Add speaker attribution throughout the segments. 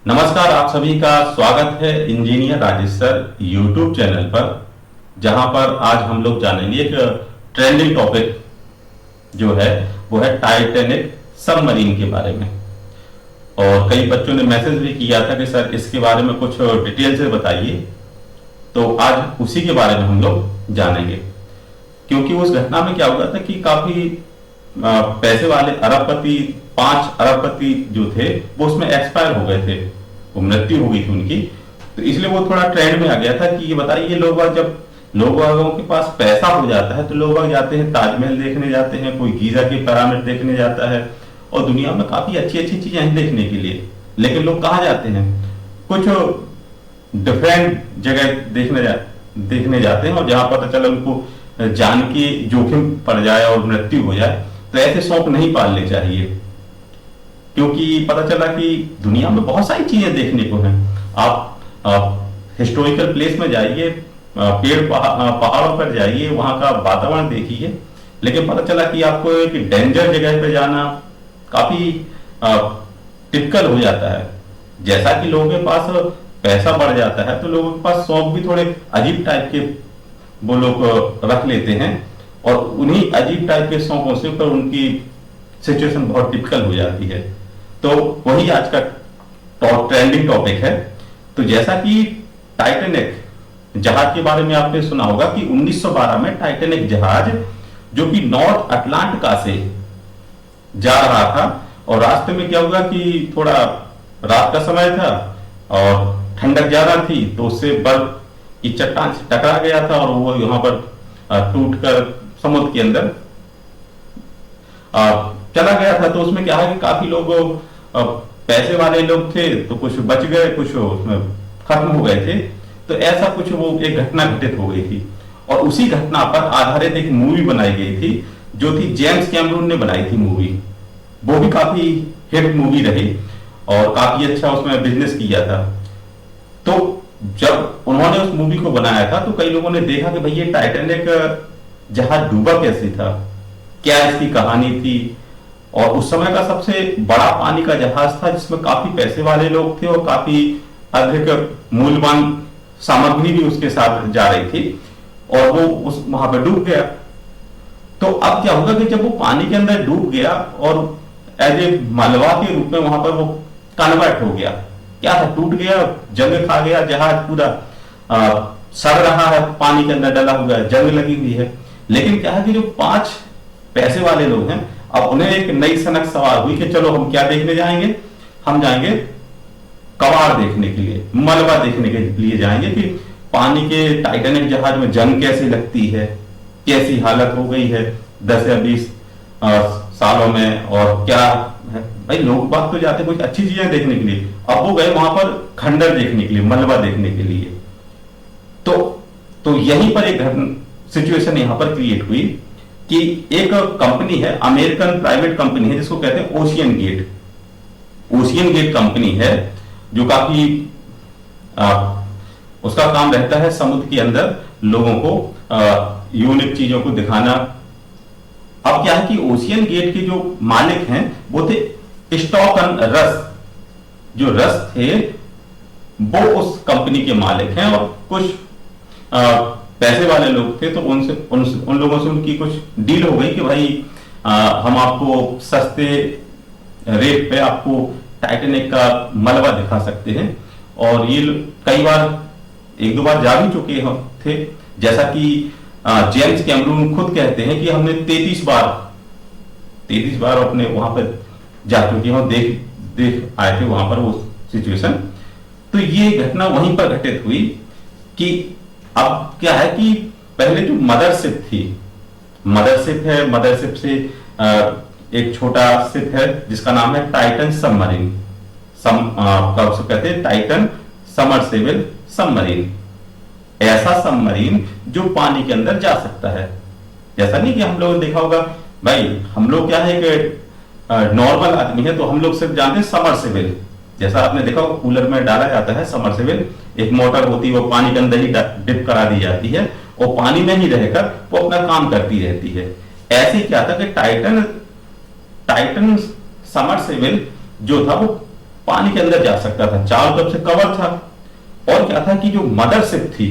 Speaker 1: नमस्कार, आप सभी का स्वागत है engineer Rajesh sir YouTube channel पर, जहां पर आज हम लोग जानेंगे एक ट्रेंडिंग टॉपिक जो है वो है टाइटैनिक सबमरीन के बारे में। और कई बच्चों ने मैसेज भी किया था कि सर इसके बारे में कुछ डिटेल से बताइए, तो आज उसी के बारे में हम लोग जानेंगे। क्योंकि उस घटना में क्या हुआ था कि काफी पैसे वाले अरबपति, 5 अरबपति जो थे वो उसमें एक्सपायर हो गए थे, वो मृत्यु हो गई थी उनकी। तो इसलिए वो थोड़ा ट्रेंड में आ गया था कि ये बताइए, लोग जब लोगों के पास पैसा हो जाता है तो लोग जाते हैं ताजमहल देखने जाते हैं, कोई गीजा की पिरामिड देखने जाता है और दुनिया में काफी अच्छी अच्छी चीजें हैं देखने के लिए। लेकिन लोग कहाँ जाते हैं? कुछ डिफरेंट जगह देखने जाते हैं, और जहां पता चला उनको जान की जोखिम पड़ जाए और मृत्यु हो जाए, तो ऐसे शौक नहीं पालने चाहिए। क्योंकि पता चला कि दुनिया में बहुत सारी चीजें देखने को हैं। आप हिस्टोरिकल प्लेस में जाइए, पहाड़ों पर जाइए, वहां का वातावरण देखिए, लेकिन पता चला कि आपको एक डेंजर जगह पे जाना काफी टिपिकल हो जाता है। जैसा कि लोगों के पास पैसा बढ़ जाता है तो लोगों के पास शौक भी थोड़े अजीब टाइप के वो लोग रख लेते हैं, और उन्हीं अजीब टाइप के शौकों से ऊपर उनकी सिचुएशन बहुत टिपिकल हो जाती है। तो वही आज का ट्रेंडिंग टॉपिक है। तो जैसा कि टाइटैनिक जहाज के बारे में आपने सुना होगा कि 1912 में टाइटैनिक जहाज जो कि नॉर्थ अटलांटिका से जा रहा था, और रास्ते में क्या हुआ कि थोड़ा रात का समय था और ठंडक ज्यादा थी, तो उससे बर्फ की चट्टान से टकरा गया था और वो यहाँ पर टूटकर समुद्र के अंदर चला गया था। तो उसमें क्या है कि काफी लोग पैसे वाले लोग थे, तो कुछ बच गए, कुछ उसमें खत्म हो गए थे। तो ऐसा कुछ वो एक घटना घटित हो गई थी, और उसी घटना पर आधारित एक मूवी बनाई गई थी, जो थी जेम्स कैमरून ने बनाई थी मूवी। वो भी काफी हिट मूवी रही और काफी अच्छा उसमें बिजनेस किया था। तो जब उन्होंने उस मूवी को बनाया था तो कई लोगों ने देखा कि भाई ये टाइटैनिक जहाज डूबा कैसे था, क्या इसकी कहानी थी। और उस समय का सबसे बड़ा पानी का जहाज था, जिसमें काफी पैसे वाले लोग थे और काफी अधिक मूल्यवान सामग्री भी उसके साथ जा रही थी, और वो उस वहां पर डूब गया। तो अब क्या होगा कि जब वो पानी के अंदर डूब गया और एज ए मलबा के रूप में वहां पर वो कन्वर्ट हो गया, क्या था, टूट गया, जंग खा गया, जहाज पूरा सड़ रहा है, पानी के अंदर डला हुआ है, जंग लगी हुई है। लेकिन क्या है कि जो 5 पैसे वाले लोग हैं, अब उन्हें एक नई सनक सवार हुई कि चलो हम क्या देखने जाएंगे, हम जाएंगे कबाड़ देखने के लिए, मलबा देखने के लिए जाएंगे कि पानी के टाइटैनिक जहाज में जंग कैसे लगती है, कैसी हालत हो गई है 10 या 20 सालों में, और क्या है। भाई लोग बात तो जाते कुछ अच्छी चीजें देखने के लिए, अब वो गए वहां पर खंडर देखने के लिए, मलबा देखने के लिए। तो यहीं पर एक सिचुएशन यहां पर क्रिएट हुई कि एक कंपनी है, अमेरिकन प्राइवेट कंपनी है, जिसको कहते हैं Ocean Gate. Ocean Gate company है जो काफी उसका काम रहता है समुद्र के अंदर लोगों को यूनिक चीजों को दिखाना। अब क्या है कि ओशियन गेट के जो मालिक हैं वो थे स्टॉकन रस। जो रस थे वो उस कंपनी के मालिक हैं, और कुछ पैसे वाले लोग थे, तो उन लोगों से उनकी कुछ डील हो गई कि भाई हम आपको सस्ते रेट पे आपको टाइटैनिक का मलबा दिखा सकते हैं। और ये कई बार 1-2 बार जा भी चुके थे, जैसा कि जेम्स कैमरून खुद कहते हैं कि हमने 33 बार अपने वहां पर जा चुके हैं, देख आए थे वहां पर वो सिचुएशन। तो ये घटना वहीं पर घटित हुई कि अब क्या है कि पहले जो मदरशिप थी, मदरशिप है, मदरशिप से एक छोटा शिप है जिसका नाम है टाइटन सबमरीन, कहते हैं टाइटन सबमर्सिबल सबमरीन। ऐसा सबमरीन जो पानी के अंदर जा सकता है। जैसा नहीं कि हम लोग देखा होगा, भाई हम लोग क्या है कि नॉर्मल आदमी है तो हम लोग सिर्फ जानते हैं सबमर्सिबल। जैसा आपने देखा होगा कूलर में डाला जाता है सबमर्सिबल, एक मोटर होती है, वो पानी के अंदर ही डिप करा दी जाती है और पानी में ही रहकर वो अपना काम करती रहती है। ऐसे ही क्या था कि टाइटन सबमर्सिबल जो था वो पानी के अंदर जा सकता था, चारों तरफ से कवर था। और क्या था कि जो मदरशिप थी,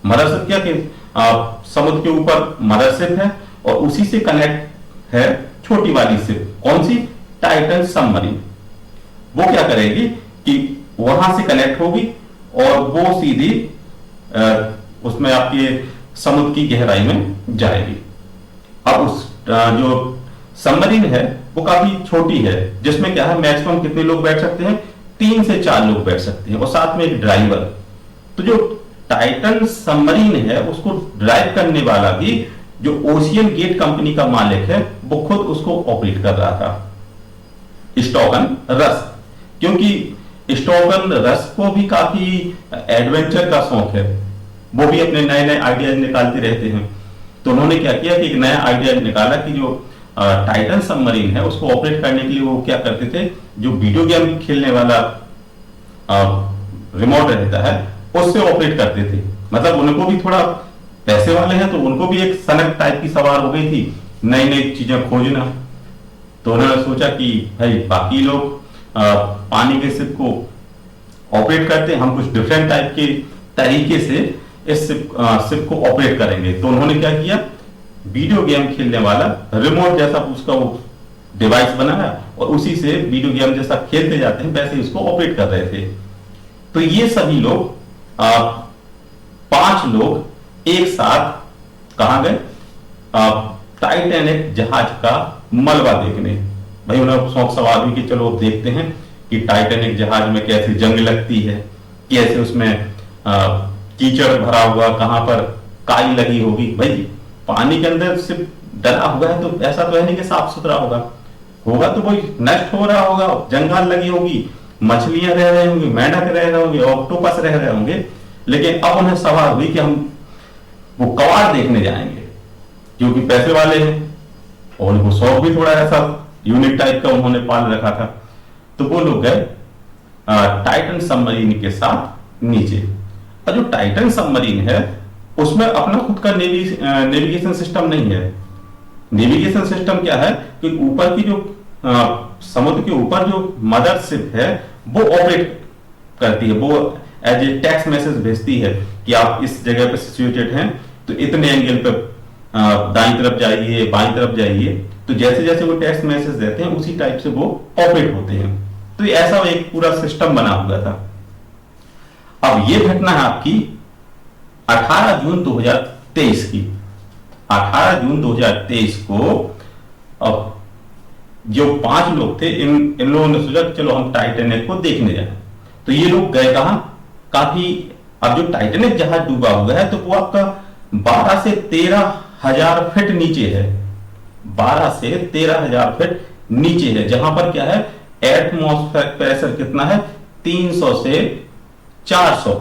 Speaker 1: मदरशिप क्या कि समुद्र के ऊपर मदरशिप है और उसी से कनेक्ट है छोटी वाली शिप, कौन सी, टाइटन सबमरीन। वो क्या करेगी कि वहां से कनेक्ट होगी और वो सीधी उसमें आपके समुद्र की गहराई में जाएगी। अब उस जो सबमरीन है वो काफी छोटी है, जिसमें क्या है मैक्सिमम कितने लोग बैठ सकते हैं, 3 से 4 लोग बैठ सकते हैं और साथ में एक ड्राइवर। तो जो टाइटन सबमरीन है उसको ड्राइव करने वाला भी जो ओशियन गेट कंपनी का मालिक है वो खुद उसको ऑपरेट कर रहा था, स्टोकन रस। क्योंकि स्टोकन रस को भी काफी एडवेंचर का शौक है, वो भी अपने नए नए आइडियाज निकालते रहते हैं। तो उन्होंने क्या किया कि एक नया आइडिया निकाला कि जो टाइटन सबमरीन है उसको ऑपरेट करने के लिए वो क्या करते थे, जो वीडियो गेम खेलने वाला रिमोट रहता है उससे ऑपरेट करते थे। मतलब उनको भी थोड़ा पैसे वाले हैं तो उनको भी एक सनक टाइप की सवार हो गई थी, नई नई चीजें खोजना। तो उन्होंने सोचा कि भाई बाकी लोग पानी के शिप को ऑपरेट करते हैं, हम कुछ डिफरेंट टाइप के तरीके से इस शिप को ऑपरेट करेंगे। तो उन्होंने क्या किया, वीडियो गेम खेलने वाला रिमोट जैसा उसका वो डिवाइस बनाया और उसी से वीडियो गेम जैसा खेलते जाते हैं वैसे उसको ऑपरेट कर रहे थे। तो ये सभी लोग 5 लोग एक साथ कहां गए, टाइटैनिक जहाज का मलबा देखने। भाई उन्हें शौक सवार हुई कि चलो देखते हैं कि टाइटैनिक जहाज में कैसे जंग लगती है, कैसे उसमें कीचड़ भरा हुआ, कहां पर काई लगी होगी। भाई पानी के अंदर सिर्फ डला हुआ है तो ऐसा तो है नहीं कि साफ सुथरा होगा, होगा तो कोई नष्ट हो रहा होगा, जंगाल लगी होगी, मछलियां रह रहे होंगे, मेंढक रह रहे होंगे, ऑक्टोपस रह रहे होंगे। लेकिन अब उन्हें सवाल हुई कि हम वो कवाड़ देखने जाएंगे, क्योंकि पैसे वाले हैं और उनको शौक भी थोड़ा ऐसा यूनिक टाइप का उन्होंने पाल रखा था। तो वो लोग गए टाइटन सबमरीन के साथ नीचे। और जो टाइटन सबमरीन है उसमें अपना खुद का नेविगेशन सिस्टम नहीं है। नेविगेशन सिस्टम क्या है कि ऊपर की जो समुद्र के ऊपर जो मदरशिप है वो ऑपरेट करती है, वो एज ए टेक्स्ट मैसेज भेजती है कि आप इस जगह पे सिचुएटेड हैं तो इतने एंगल पे दाईं तरफ जाइए, बाईं तरफ जाइए। तो जैसे जैसे वो टेक्स्ट मैसेज देते हैं उसी टाइप से वो ऑपरेट होते हैं। तो ऐसा एक पूरा सिस्टम बना हुआ था। अब ये घटना है आपकी 18 जून 2023 की। 18 जून 2023 को अब जो 5 लोग थे इन लोगों ने सोचा चलो हम टाइटैनिक को देखने जाएं। तो ये लोग गए कहां, काफी, अब जो टाइटैनिक जहाज डूबा हुआ है तो वो आपका 12 से 13 हजार फीट नीचे है। 12 से 13 हजार फीट नीचे है, जहां पर क्या है एटमॉस्फेरिक प्रेशर कितना है, 300 से 400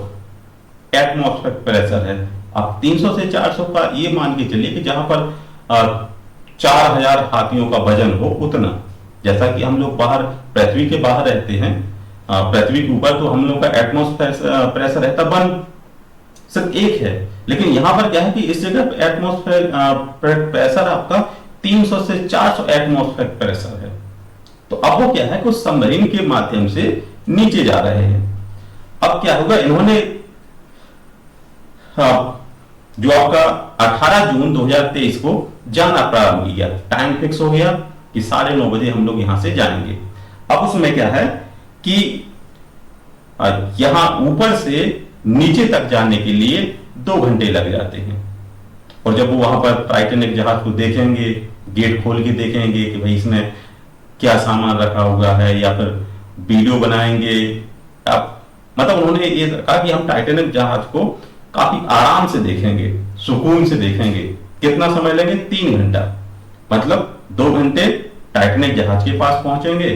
Speaker 1: एटमॉस्फेरिक प्रेशर है। अब 300 से 400 का ये मान के चलिए कि जहां पर 4000 हाथियों का वजन हो उतना। जैसा कि हम लोग बाहर पृथ्वी के बाहर रहते हैं, पृथ्वी के ऊपर तो हम लोग का एटमॉस्फेयर प्रेशर रहता 1 सिर्फ 1 है, लेकिन यहां पर क्या है कि इस जगह एटमॉस्फेयर प्रेशर आपका 300 से 400 एटमॉस्फेरिक प्रेशर है। तो अब वो क्या है कि उस सबमरीन के माध्यम से नीचे जा रहे हैं। अब क्या होगा, इन्होंने जो आपका 18 जून 2023 को जाना प्रारंभ किया, टाइम फिक्स हो गया कि 9:30 बजे हम लोग यहां से जाएंगे। अब उसमें क्या है कि यहां ऊपर से नीचे तक जाने के लिए 2 घंटे लग जाते हैं। और जब वो वहां पर टाइटैनिक जहाज को देखेंगे, गेट खोल के देखेंगे कि भाई इसमें क्या सामान रखा हुआ है, या फिर वीडियो बनाएंगे। अब मतलब उन्होंने ये कहा कि हम टाइटैनिक जहाज को काफी आराम से देखेंगे, सुकून से देखेंगे। कितना समय लेंगे, 3 घंटा, मतलब 2 घंटे टाइटैनिक जहाज के पास पहुंचेंगे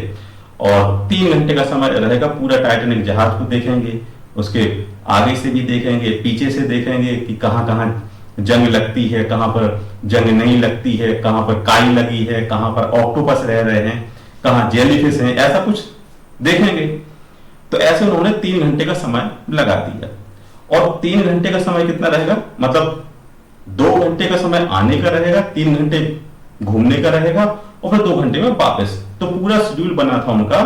Speaker 1: और 3 घंटे का समय रहेगा पूरा टाइटैनिक जहाज को देखेंगे। उसके आगे से भी देखेंगे, पीछे से देखेंगे कि कहां कहां जंग लगती है, कहां पर जंग नहीं लगती है, कहां पर काई लगी है, कहां पर ऑक्टोपस रह रहे हैं, कहां जेलीफिश हैं, ऐसा कुछ देखेंगे। तो ऐसे उन्होंने 3 घंटे का समय लगा दिया। और 3 घंटे का समय कितना रहेगा, मतलब 2 घंटे का समय आने का रहेगा, 3 घंटे घूमने का रहेगा और फिर 2 घंटे में वापस। तो पूरा शेड्यूल बना था उनका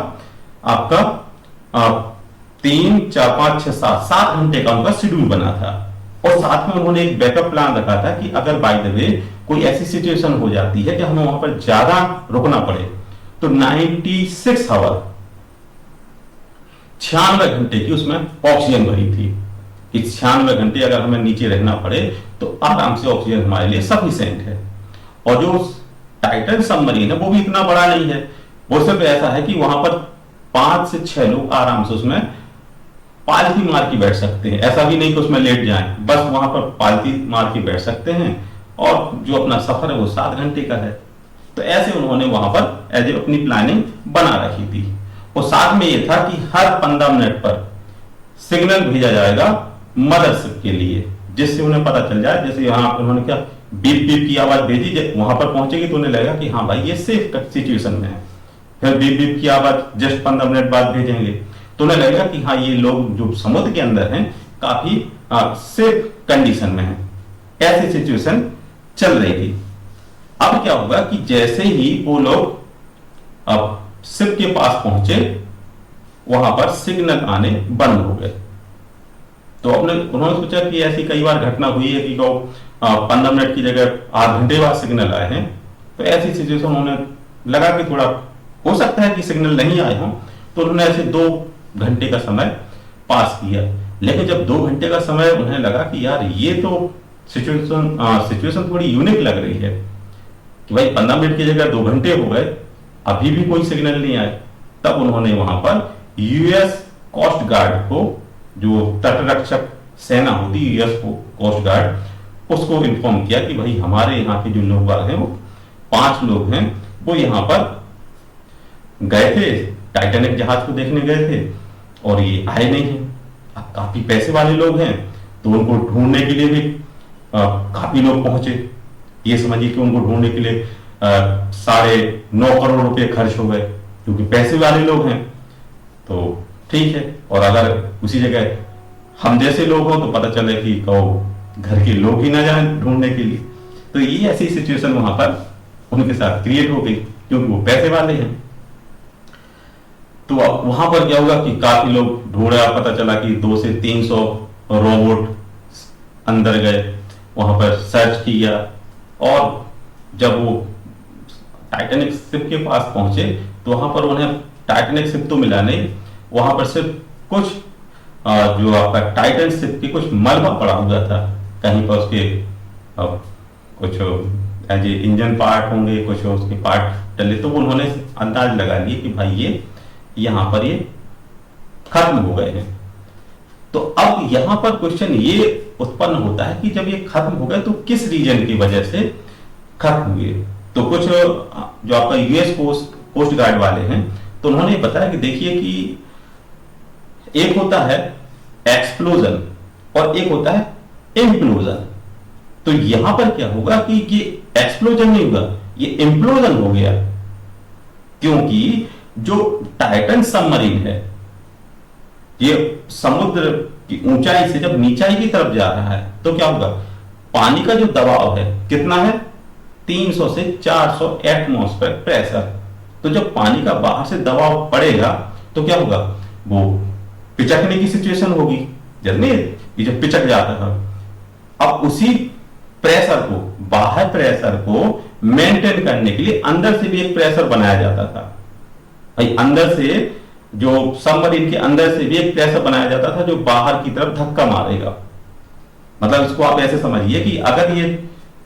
Speaker 1: आपका 3 4 5 6 7 7 घंटे का उनका शेड्यूल बना था। और साथ में उन्होंने एक बैकअप प्लान रखा था कि अगर बाय द वे कोई ऐसी सिचुएशन हो जाती है कि हमें वहां पर ज्यादा रुकना पड़े तो 96 आवर 96 घंटे की उसमें ऑक्सीजन भरी थी कि 96 घंटे अगर हमें नीचे रहना पड़े तो आराम से ऑक्सीजन हमारे लिए सफिशिएंट है। और जो टाइटन सबमरीन है वो भी इतना बड़ा नहीं है, वो सिर्फ ऐसा है कि वहां पर 5 से 6 लोग आराम से उसमें पालती मार के बैठ सकते हैं। ऐसा भी नहीं कि उसमें लेट जाएं, बस वहां पर पालती मार के बैठ सकते हैं और जो अपना सफर है वो 7 घंटे का है। तो ऐसे उन्होंने वहां पर एज ए अपनी प्लानिंग बना रखी थी। और साथ में ये था कि हर 15 मिनट पर सिग्नल भेजा जाएगा मदरशिप के लिए, जिससे उन्हें पता चल जाए। जैसे यहाँ उन्होंने क्या बीप बीप की आवाज भेजी, जब वहां पर पहुंचेगी तो उन्हें लगेगा कि हाँ भाई ये सेफ सिचुएशन में है। फिर बीप बीप की आवाज जस्ट 15 मिनट बाद भेजेंगे तो उन्हें लगेगा कि हाँ ये लोग जो समुद्र के अंदर हैं काफी सेफ कंडीशन में हैं। ऐसी सिचुएशन चल रही थी। अब क्या होगा कि जैसे ही वो लोग अब शिप के पास पहुंचे वहां पर सिग्नल आने बंद हो गए। तो उन्होंने सोचा कि ऐसी कई बार घटना हुई है कि 15 मिनट की जगह 8 घंटे बाद सिग्नल आए हैं। तो ऐसी सिचुएशन उन्होंने लगा कि थोड़ा हो सकता है कि सिग्नल नहीं आए हों, तो उन्होंने ऐसे 2 घंटे का समय पास किया। लेकिन जब 2 घंटे का समय उन्हें लगा कि यार ये तो सिचुएशन थोड़ी यूनिक लग रही है कि भाई 15 मिनट की जगह 2 घंटे हो गए, अभी भी कोई सिग्नल नहीं आए। तब उन्होंने वहां पर यूएस कोस्ट गार्ड को, जो तटरक्षक सेना होती है यूएस कोस्ट गार्ड, उसको इन्फॉर्म किया कि भाई हमारे यहाँ के जो लोग हैं वो 5 लोग हैं, वो यहाँ पर गए थे, टाइटैनिक जहाज को देखने गए थे और ये आए नहीं हैं। अब काफी पैसे वाले लोग हैं तो उनको ढूंढने के लिए भी काफी लोग पहुंचे। ये समझिए कि उनको ढूंढने के लिए 9.5 करोड़ रुपए खर्च हो गए, क्योंकि पैसे वाले लोग हैं तो ठीक है। और अगर उसी जगह हम जैसे लोग हों तो पता चले कि कहो घर के लोग ही ना जाए ढूंढने के लिए, तो ये ऐसी सिचुएशन वहां पर उनके साथ क्रिएट हो गई क्योंकि वो पैसे वाले हैं। तो वहां पर क्या होगा कि काफी लोग ढूंढा, पता चला कि 200 से 300 रोबोट अंदर गए, वहां पर सर्च किया। और जब वो टाइटैनिक शिप के पास पहुंचे तो वहां पर उन्हें टाइटैनिक शिप तो मिला नहीं, वहां पर सिर्फ कुछ जो आपका टाइटन शिप के कुछ मलबा पड़ा हुआ था। कहीं पर उसके कुछ एज ए इंजन पार्ट होंगे, कुछ उसके पार्ट डले, तो उन्होंने अंदाज लगा लिए कि भाई ये यहां पर ये खत्म हो गए हैं। तो अब यहां पर क्वेश्चन ये उत्पन्न होता है कि जब ये खत्म हो गए तो किस रीजन की वजह से खत्म हुए। तो कुछ जो आपका यूएस कोस्ट गार्ड वाले हैं तो उन्होंने बताया कि देखिए कि एक होता है एक्सप्लोजन और एक होता है इम्प्लोजन। तो यहां पर क्या होगा कि ये एक्सप्लोजन नहीं हुआ, ये इम्प्लोजन हो गया, क्योंकि जो टाइटन सबमरीन है ये समुद्र की ऊंचाई से जब नीचाई की तरफ जा रहा है तो क्या होगा, पानी का जो दबाव है कितना है, 300 से 400 एटमॉस्फेयर प्रेशर। तो जब पानी का बाहर से दबाव पड़ेगा तो क्या होगा, वो पिचकने की सिचुएशन होगी, जब ये जब पिचक जाता है। अब उसी प्रेशर को, बाहर प्रेशर को मेंटेन करने के लिए अंदर से भी एक प्रेशर बनाया जाता था। भाई अंदर से जो सबमरीन के अंदर से भी एक प्रेशर बनाया जाता था जो बाहर की तरफ धक्का मारेगा। मतलब इसको आप ऐसे समझिए कि अगर ये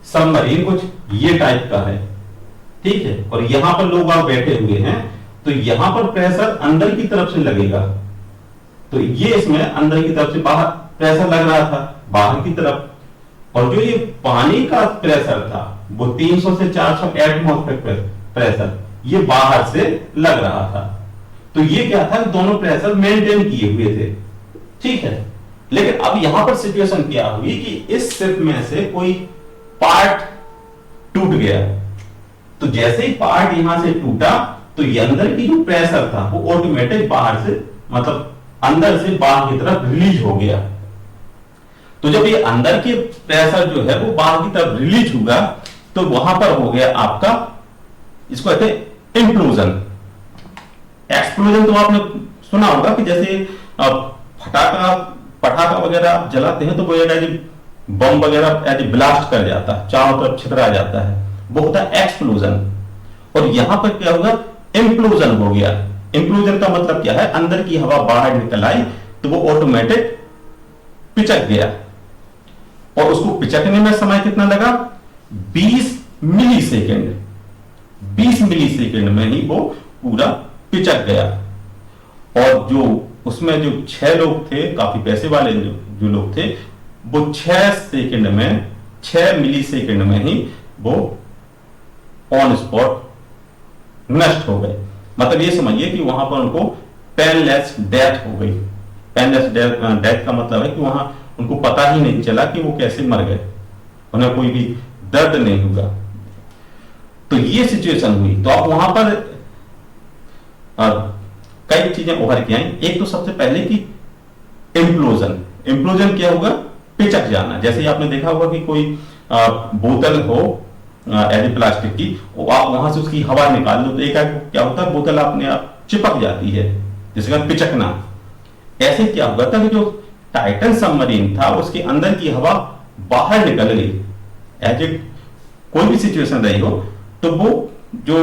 Speaker 1: सबमरीन कुछ ये टाइप का है, ठीक है, और यहां पर लोग आप बैठे हुए हैं तो यहां पर प्रेशर अंदर की तरफ से लगेगा, तो ये इसमें अंदर की तरफ से बाहर प्रेशर लग रहा था बाहर की तरफ, और जो ये पानी का प्रेशर था वो 300 से 400 एटमॉस्फेयर प्रेशर ये बाहर से लग रहा था। तो ये क्या था, दोनों प्रेशर मेंटेन किए हुए थे, ठीक है। लेकिन अब यहां पर सिचुएशन क्या हुई कि इस शिप में से कोई पार्ट टूट गया। तो जैसे ही पार्ट यहां से टूटा तो ये अंदर की जो प्रेशर था वो ऑटोमेटिक बाहर से, मतलब अंदर से बाहर की तरफ रिलीज हो गया। तो जब ये अंदर के प्रेशर जो है वो बाहर की तरफ रिलीज होगा तो वहां पर हो गया आपका, इसको कहते हैं इंप्लोजन। एक्सप्लोजन तो आपने सुना होगा कि जैसे फटाका पटाखा वगैरह आप जलाते हैं तो वो एज बम वगैरह एज ब्लास्ट कर जाता है, चारों तरफ छितरा जाता है, वो होता है एक्सप्लोजन। और यहां पर क्या होगा, इम्प्लोजन हो गया। इम्प्लोजन का मतलब क्या है, अंदर की हवा बाहर निकल आई तो वो ऑटोमेटिक पिचक गया। और उसको पिचकने में समय कितना लगा, 20 मिली सेकेंड। 20 मिली सेकेंड में ही वो पूरा पिचक गया। और जो उसमें जो 6 लोग थे, काफी पैसे वाले जो लोग थे, वो 6 सेकेंड में, 6 मिली सेकेंड में ही वो ऑन स्पॉट नष्ट हो गए। मतलब ये समझिए कि वहां पर उनको पेनलेस डेथ हो गई। पेनलेस डेथ का मतलब है कि वहां उनको पता ही नहीं चला कि वो कैसे मर गए, उन्हें कोई भी दर्द नहीं हुआ। तो ये सिचुएशन हुई। तो आप वहां पर कई चीजें उभर के आई। एक तो सबसे पहले कि इम्प्लोजन। इम्प्लोजन क्या होगा, पिचक जाना। जैसे ही आपने देखा होगा कि कोई बोतल हो एज प्लास्टिक की, आप वहां से उसकी हवा निकाल दो तो एक क्या होता है, बोतल अपने आप चिपक जाती है, जिसका पिचकना। ऐसे क्या हुआ था कि जो टाइटन सबमरीन था उसके अंदर की हवा बाहर निकल गई। एज ए कोई भी सिचुएशन रही हो तो वो जो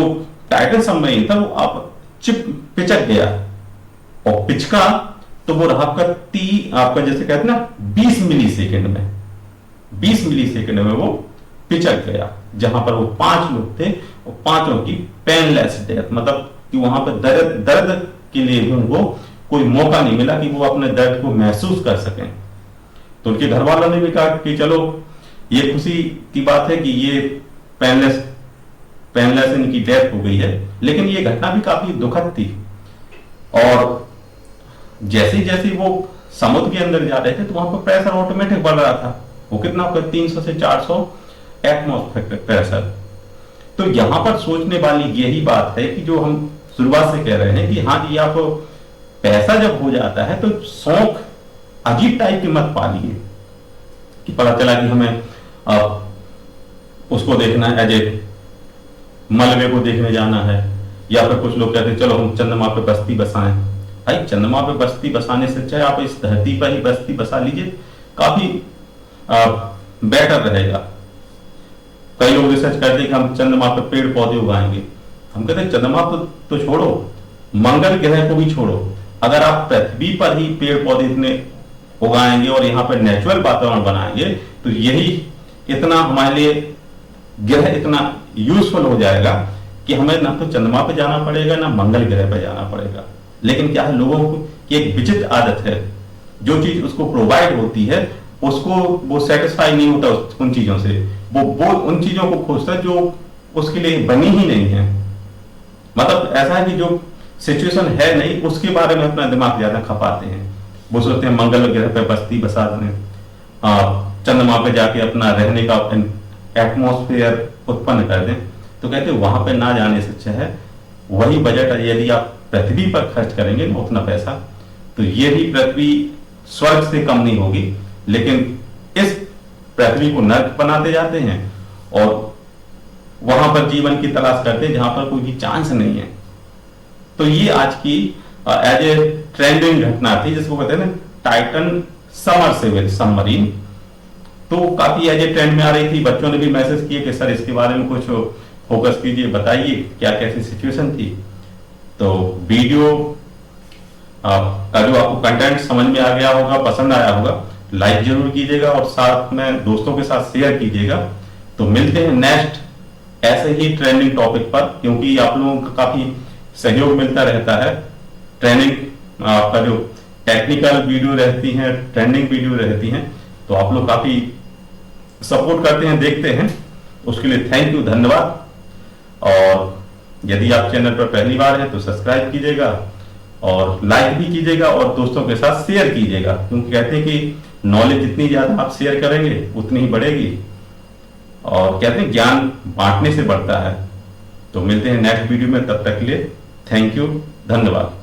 Speaker 1: टाइटन सबमरीन था वो आप पिचक गया। और पिचका तो वो रहा आपका जैसे कहते ना 20 मिली सेकेंड में, 20 मिली सेकेंड में वो पिचक गया। जहां पर वो 5 लोग थे और 5 की पेनलेस डेथ, मतलब कि वहां पर दर्द के लिए भी उनको कोई मौका नहीं मिला कि वो अपने दर्द को महसूस कर सकें। तो उनके घर वालों ने भी कहा कि चलो ये खुशी की बात है कि ये पेनलेस इनकी डेथ हो गई है। लेकिन ये घटना भी काफी दुखद थी। और जैसे जैसे वो समुद्र के अंदर जा रहे थे तो वहां पर प्रेशर ऑटोमेटिक बढ़ रहा था। वो कितना होगा, 300 से 400 एटमॉस्फेरिक प्रेशर। तो यहां पर सोचने वाली यही बात है कि जो हम शुरुआत से कह रहे हैं कि हाँ जी, आप पैसा जब हो जाता है तो शौक अजीब टाइप की मत पालिए कि पता चला कि हमें उसको देखना है, एज ए मलबे को देखने जाना है। या फिर कुछ लोग कहते हैं चलो हम चंद्रमा पे बस्ती बसाएं। भाई चंद्रमा पे बस्ती बसाने से चाहे आप इस धरती पर ही बस्ती बसा लीजिए, काफी बेटर रहेगा। कई लोग रिसर्च करते हैं कि हम चंद्रमा पे पेड़ पौधे उगाएंगे। हम कहते हैं चंद्रमा तो छोड़ो, मंगल ग्रह को भी छोड़ो। अगर आप पृथ्वी पर ही पेड़ पौधे इतने उगाएंगे और यहाँ पर नेचुरल वातावरण बनाएंगे तो यही इतना हमारे लिए ग्रह इतना यूजफुल हो जाएगा कि हमें ना तो चंद्रमा पे जाना पड़ेगा ना मंगल ग्रह पे जाना पड़ेगा। लेकिन क्या है, लोगों की एक विचित्र आदत है, जो चीज उसको प्रोवाइड होती है उसको वो सेटिस्फाई नहीं होता उन चीजों से। वो उन चीजों को खोजता है जो उसके लिए बनी ही नहीं है। मतलब ऐसा है कि जो सिचुएशन है नहीं उसके बारे में अपना दिमाग ज्यादा खपाते हैं। वो सोचते हैं मंगल ग्रह पे बस्ती बसा दें, चंद्रमा पे जाके अपना रहने का एटमॉस्फेयर उत्पन्न कर दें। तो कहते हैं वहां पे ना जाने से अच्छा है वही बजट यदि आप पृथ्वी पर खर्च करेंगे ना उतना पैसा, तो ये भी पृथ्वी स्वर्ग से कम नहीं होगी। लेकिन इस पृथ्वी को नर्क बनाते जाते हैं और वहां पर जीवन की तलाश करते हैं जहां पर कोई भी चांस नहीं है। तो ये आज की एज ए ट्रेंडिंग घटना थी जिसको कहते हैं ना टाइटन सबमर्सिबल सबमरीन। तो काफी एज ए ट्रेंड में आ रही थी। बच्चों ने भी मैसेज किए कि सर इसके बारे में कुछ फोकस कीजिए, बताइए क्या कैसी सिचुएशन थी। तो वीडियो का जो आपको कंटेंट समझ में आ गया होगा, पसंद आया होगा, लाइक जरूर कीजिएगा और साथ में दोस्तों के साथ शेयर कीजिएगा। तो मिलते हैं नेक्स्ट ऐसे ही ट्रेंडिंग टॉपिक पर, क्योंकि आप लोगों का काफी सहयोग मिलता रहता है। ट्रेंडिंग आपका जो टेक्निकल वीडियो रहती हैं, ट्रेंडिंग वीडियो रहती हैं, तो आप लोग काफी सपोर्ट करते हैं, देखते हैं, उसके लिए थैंक यू, धन्यवाद। और यदि आप चैनल पर पहली बार है तो सब्सक्राइब कीजिएगा और लाइक भी कीजिएगा और दोस्तों के साथ शेयर कीजिएगा, क्योंकि कहते हैं कि नॉलेज जितनी ज्यादा आप शेयर करेंगे उतनी ही बढ़ेगी और कहते हैं ज्ञान बांटने से बढ़ता है। तो मिलते हैं नेक्स्ट वीडियो में, तब तक के लिए थैंक यू, धन्यवाद।